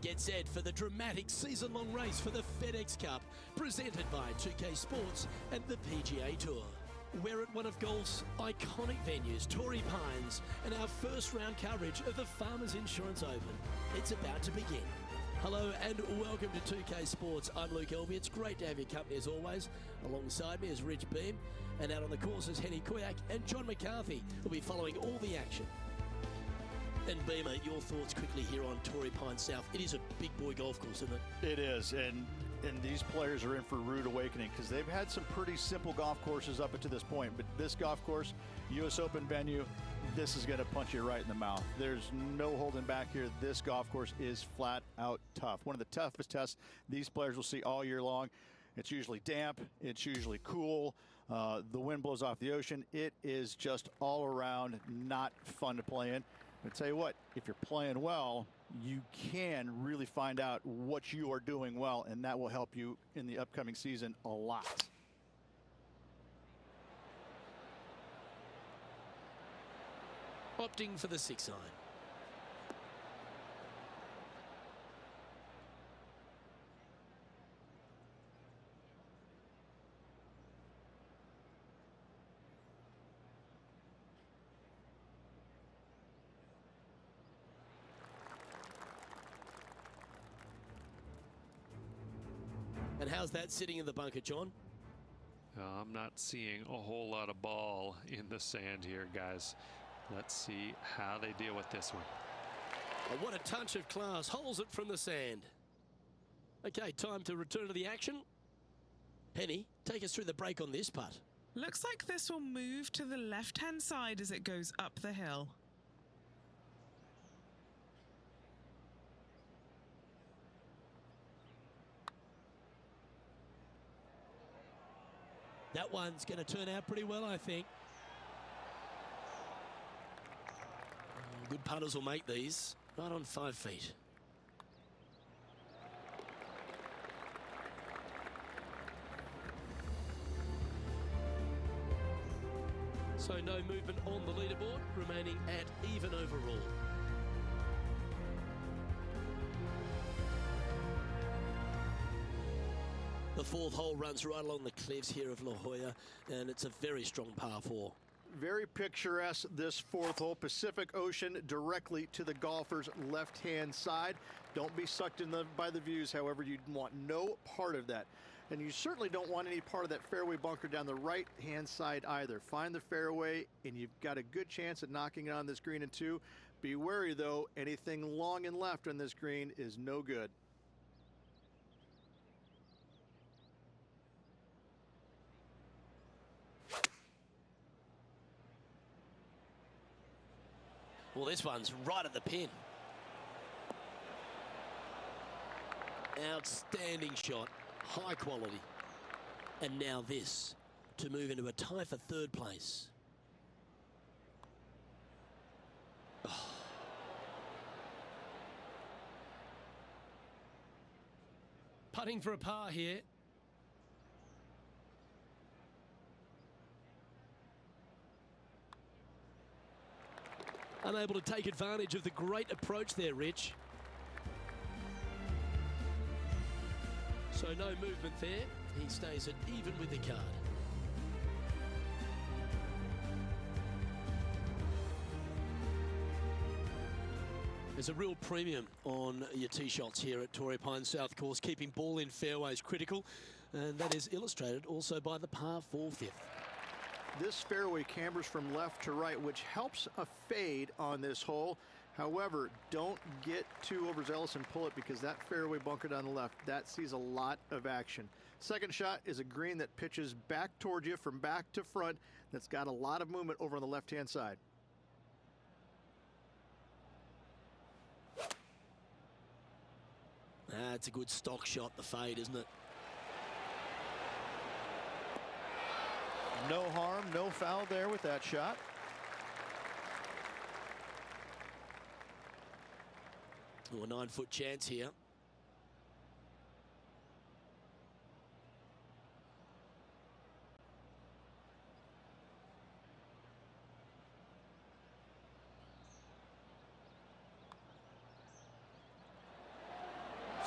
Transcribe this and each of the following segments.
Get set for the dramatic season-long race for the FedEx Cup, presented by 2K Sports and the PGA Tour. We're at one of golf's iconic venues, Torrey Pines, and our first round coverage of the Farmers Insurance Open. It's about to begin. Hello and welcome to 2K Sports. I'm Luke Elvey. It's great to have your company as always. Alongside me is Rich Beam, and out on the course is Henny Kuyak and John McCarthy, who'll be following all the action. And Beamer, your thoughts quickly here on Torrey Pines South. It is a big boy golf course, isn't it? It is, and these players are in for a rude awakening because they've had some pretty simple golf courses up to this point. But this golf course, U.S. Open venue, this is going to punch you right in the mouth. There's no holding back here. This golf course is flat out tough. One of the toughest tests these players will see all year long. It's usually damp. It's usually cool. The wind blows off the ocean. It is just all around not fun to play in. I tell you what, if you're playing well, you can really find out what you are doing well, and that will help you in the upcoming season a lot. Opting for the 6-iron. And how's that sitting in the bunker, John? I'm not seeing a whole lot of ball in the sand here, guys. Let's see how they deal with this one. Oh, what a touch of class. Holes it from the sand. Okay, time to return to the action. Henny, take us through the break on this putt. Looks like this will move to the left-hand side as it goes up the hill. That one's going to turn out pretty well, I think. Good putters will make these. Right on 5 feet. So no movement on the leaderboard, remaining at even overall. The fourth hole runs right along the cliffs here of La Jolla, and it's a very strong par 4. Very picturesque, this fourth hole. Pacific Ocean directly to the golfer's left-hand side. Don't be sucked in by the views, however. You want no part of that. And you certainly don't want any part of that fairway bunker down the right-hand side either. Find the fairway, and you've got a good chance at knocking it on this green in 2. Be wary, though. Anything long and left on this green is no good. Well, this one's right at the pin. Outstanding shot, high quality. And now this, to move into a tie for third place. Oh. Putting for a par here. Unable to take advantage of the great approach there, Rich. So no movement there. He stays at even with the card. There's a real premium on your tee shots here at Torrey Pines South Course. Keeping ball in fairways critical. And that is illustrated also by the par 4 fifth. This fairway cambers from left to right, which helps a fade on this hole. However, don't get too overzealous and pull it because that fairway bunker down the left, that sees a lot of action. Second shot is a green that pitches back towards you from back to front. That's got a lot of movement over on the left-hand side. It's a good stock shot, the fade, isn't it? No harm, no foul there with that shot. Oh, a 9-foot chance here.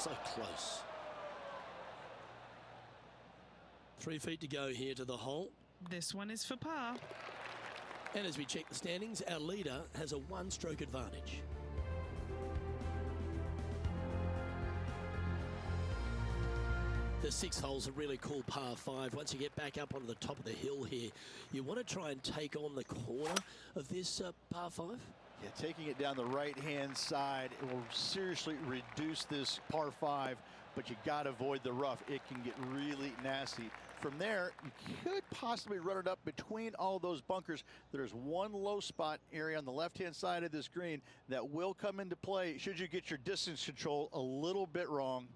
so close. 3 feet to go here to the hole. This one is for par. And as we check the standings, our leader has a 1-stroke advantage. The 6th hole's a really cool par 5. Once you get back up onto the top of the hill here, you want to try and take on the corner of this par 5. Yeah, taking it down the right-hand side, it will seriously reduce this par 5, but you got to avoid the rough. It can get really nasty. From there, you could possibly run it up between all those bunkers. There's one low spot area on the left-hand side of this green that will come into play should you get your distance control a little bit wrong.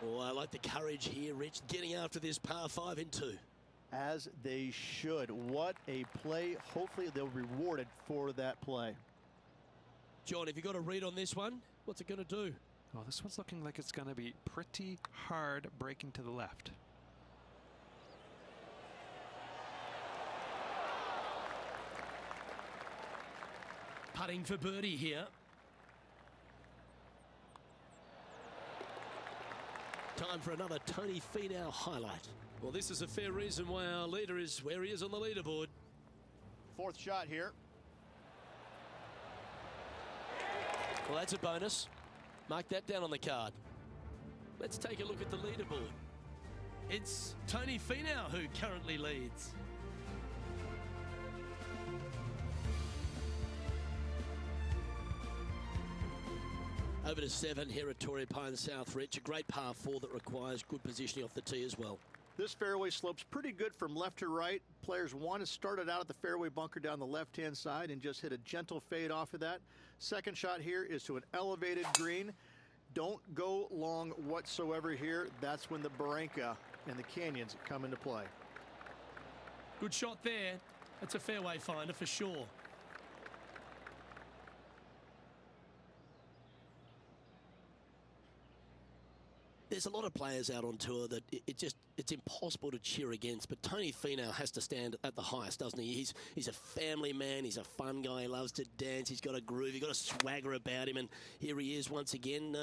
Oh, I like the courage here, Rich, getting after this par 5 in 2. As they should. What a play. Hopefully they'll be rewarded for that play. John, have you got a read on this one? What's it going to do? Well, this one's looking like it's going to be pretty hard breaking to the left. Putting for birdie here. Time for another Tony Finau highlight. Well, this is a fair reason why our leader is where he is on the leaderboard. 4th shot here. Well, that's a bonus. Mark that down on the card. Let's take a look at the leaderboard. It's Tony Finau who currently leads. Over to 7 here at Torrey Pines South, Rich. A great par 4 that requires good positioning off the tee as well. This fairway slopes pretty good from left to right. Players want to start it out at the fairway bunker down the left-hand side and just hit a gentle fade off of that. Second shot here is to an elevated green. Don't go long whatsoever here. That's when the barranca and the canyons come into play. Good shot there. That's a fairway finder for sure. There's a lot of players out on tour that it's impossible to cheer against, but Tony Finau has to stand at the highest, doesn't he? He's a family man, he's a fun guy, he loves to dance, he's got a groove, he's got a swagger about him, and here he is once again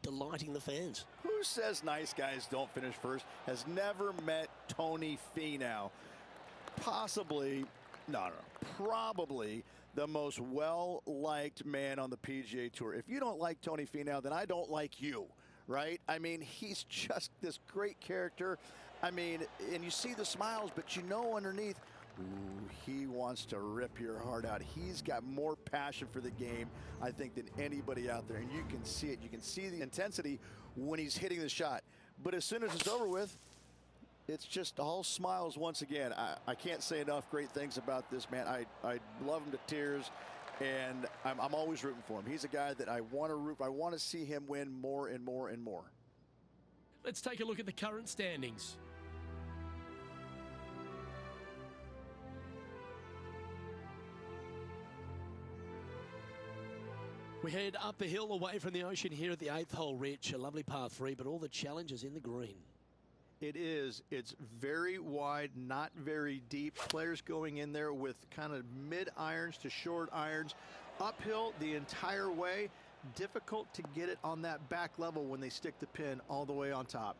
delighting the fans. Who says nice guys don't finish first has never met Tony Finau. Probably the most well-liked man on the PGA Tour. If you don't like Tony Finau, then I don't like you. Right? I mean, he's just this great character. I mean, and you see the smiles, but you know underneath, ooh, he wants to rip your heart out. He's got more passion for the game, I think, than anybody out there. And you can see it. You can see the intensity when he's hitting the shot. But as soon as it's over with, it's just all smiles once again. I can't say enough great things about this man. I love him to tears. And I'm always rooting for him. He's a guy that I want to root for. I want to see him win more and more and more. Let's take a look at the current standings. We head up the hill away from the ocean here at the 8th hole, Rich. A lovely par 3, but all the challenges in the green. It is. It's very wide, not very deep. Players going in there with kind of mid-irons to short irons. Uphill the entire way. Difficult to get it on that back level when they stick the pin all the way on top.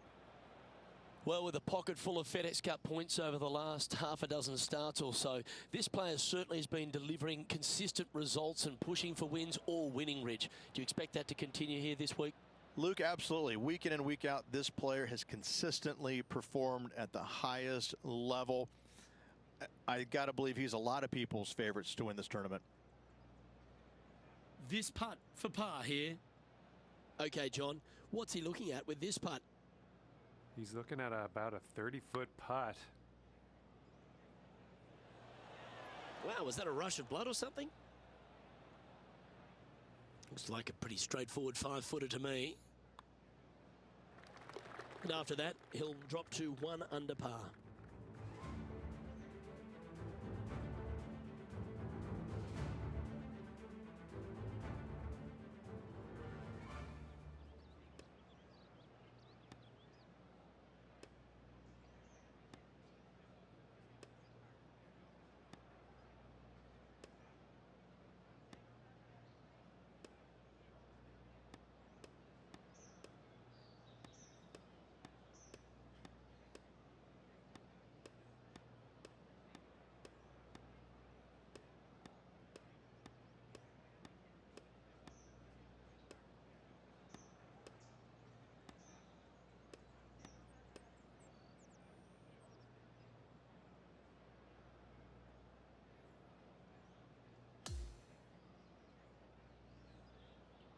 Well, with a pocket full of FedEx Cup points over the last half a dozen starts or so, this player certainly has been delivering consistent results and pushing for wins or winning, Rich. Do you expect that to continue here this week? Luke, absolutely. Week in and week out, this player has consistently performed at the highest level. I got to believe he's a lot of people's favorites to win this tournament. This putt for par here. Okay, John, what's he looking at with this putt? He's looking at about a 30-foot putt. Wow, was that a rush of blood or something? Looks like a pretty straightforward 5-footer to me. And after that, he'll drop to 1 under par.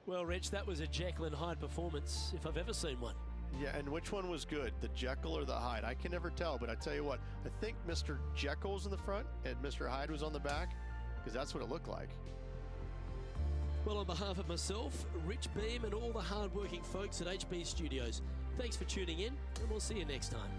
Well, Rich, that was a Jekyll and Hyde performance, if I've ever seen one. Yeah, and which one was good, the Jekyll or the Hyde? I can never tell, but I tell you what, I think Mr. Jekyll was in the front and Mr. Hyde was on the back, because that's what it looked like. Well, on behalf of myself, Rich Beam, and all the hard-working folks at HB Studios, thanks for tuning in, and we'll see you next time.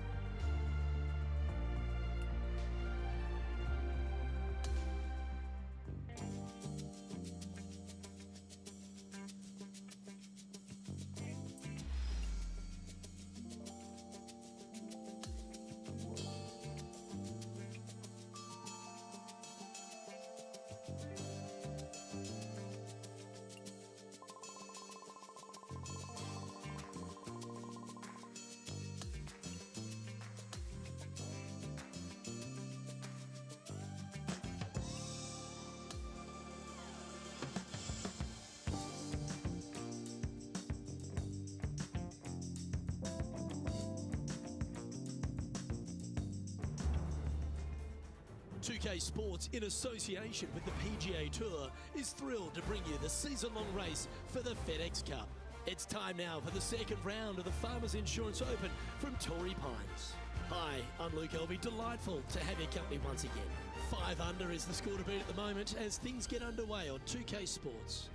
.2K Sports, in association with the PGA Tour, is thrilled to bring you the season-long race for the FedEx Cup. It's time now for the second round of the Farmers Insurance Open from Torrey Pines. Hi, I'm Luke Elvey. Delightful to have your company once again. 5 under is the score to beat at the moment as things get underway on 2K Sports.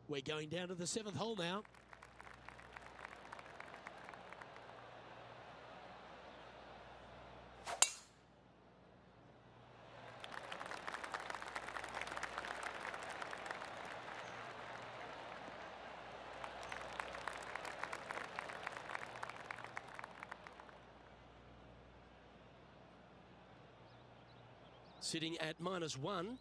We're going down to the 7th hole now. Sitting at -1.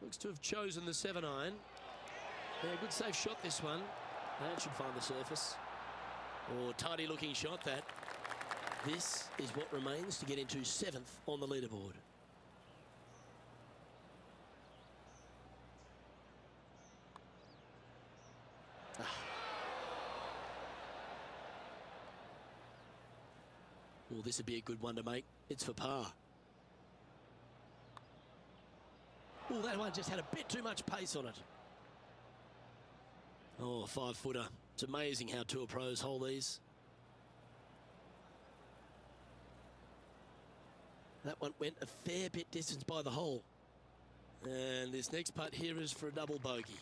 Looks to have chosen the 7-iron. Yeah, good safe shot this one. That should find the surface. Oh, tidy looking shot that. This is what remains to get into 7th on the leaderboard. Well, this would be a good one to make. It's for par. Oh, that one just had a bit too much pace on it. Oh, 5-footer. It's amazing how tour pros hold these. That one went a fair bit distance by the hole. And this next putt here is for a double bogey.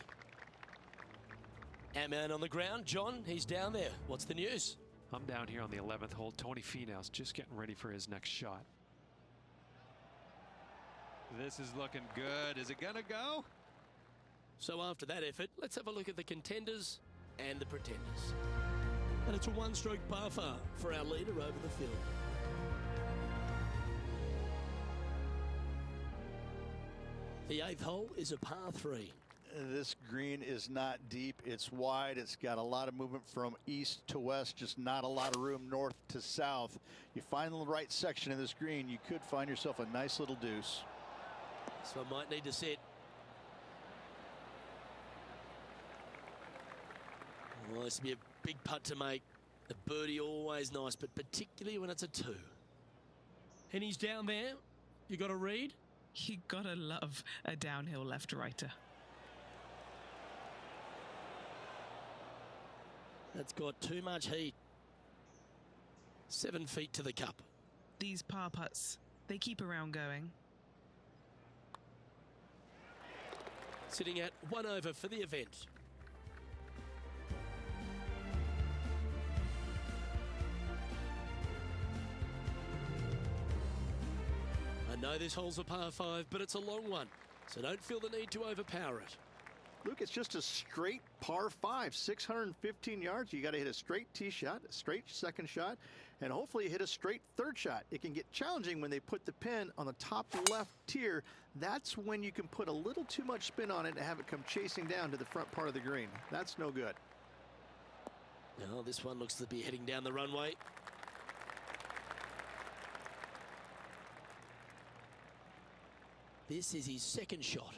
Our man on the ground, John, he's down there. What's the news? I'm down here on the 11th hole. Tony Finau's just getting ready for his next shot. This is looking good. Is it gonna go? So after that effort, let's have a look at the contenders and the pretenders. And it's a one-stroke par far for our leader over the field. The 8th hole is a par 3. This green is not deep. It's wide. It's got a lot of movement from east to west, just not a lot of room north to south. You find the right section of this green, you could find yourself a nice little deuce. So I might need to set. Well, this would be a big putt to make. A birdie always nice, but particularly when it's a 2. And he's down there. You got to read. You gotta love a downhill left-righter. That's got too much heat. 7 feet to the cup. These par putts, they keep a round going. Sitting at 1 over for the event. I know this hole's a par 5, but it's a long one. So don't feel the need to overpower it. Luke, it's just a straight par 5, 615 yards. You got to hit a straight tee shot, a straight second shot, and hopefully you hit a straight third shot. It can get challenging when they put the pin on the top left tier. That's when you can put a little too much spin on it and have it come chasing down to the front part of the green. That's no good. Now this one looks to be heading down the runway. This is his second shot.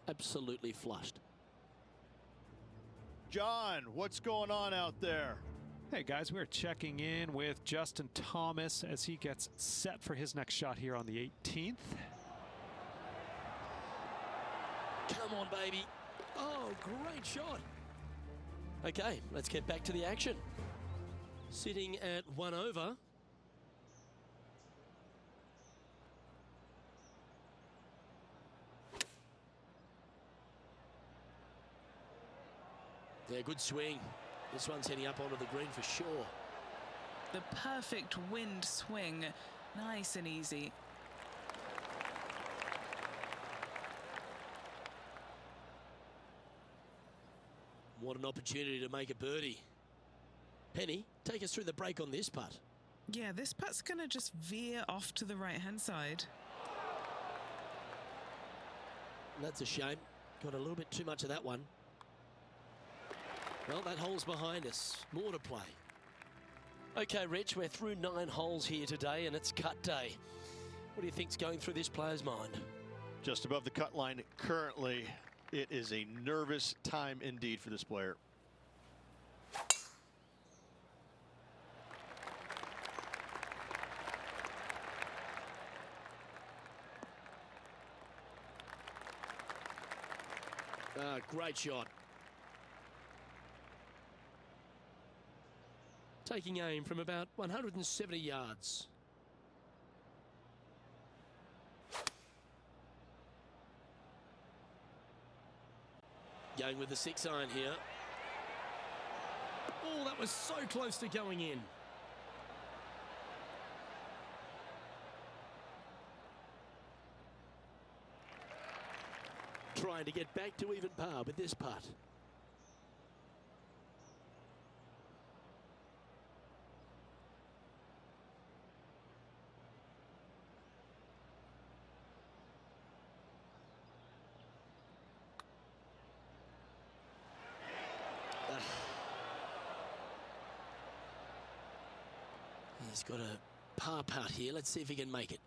Absolutely flushed. John, what's going on out there? Hey guys, we're checking in with Justin Thomas as he gets set for his next shot here on the 18th. Come on, baby. Oh, great shot. Okay, let's get back to the action. Sitting at 1 over. Yeah, good swing. This one's heading up onto the green for sure. The perfect wind swing. Nice and easy. What an opportunity to make a birdie. Penny, take us through the break on this putt. Yeah, this putt's going to just veer off to the right-hand side. That's a shame. Got a little bit too much of that one. Well, that hole's behind us. More to play. Okay, Rich, we're through 9 holes here today, and it's cut day. What do you think's going through this player's mind? Just above the cut line currently. It is a nervous time indeed for this player. Great shot. Taking aim from about 170 yards. Going with the 6-iron here. Oh, that was so close to going in. Trying to get back to even par with this putt. He's got a par putt here. Let's see if he can make it.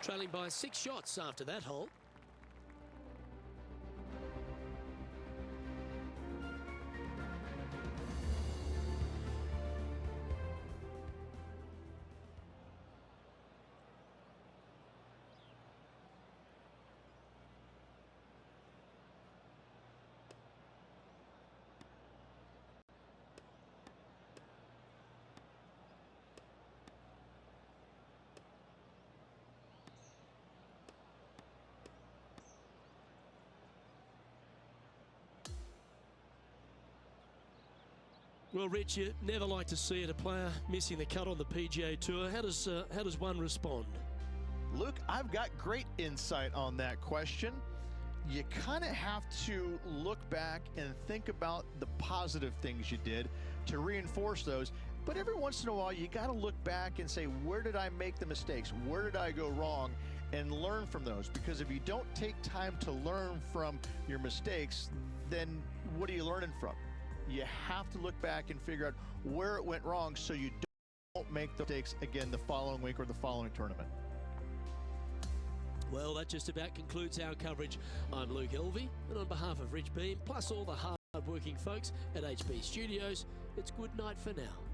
Trailing by 6 shots after that hole. Well, Rich, you never like to see it, a player missing the cut on the PGA Tour. How does one respond? Luke, I've got great insight on that question. You kind of have to look back and think about the positive things you did to reinforce those. But every once in a while, you got to look back and say, where did I make the mistakes? Where did I go wrong? And learn from those. Don't if you don't take time to learn from your mistakes, then what are you learning from? You have to look back and figure out where it went wrong so you don't make the mistakes again the following week or the following tournament. Well, that just about concludes our coverage. I'm Luke Elvey, and on behalf of Rich Beam, plus all the hard-working folks at HB Studios, it's good night for now.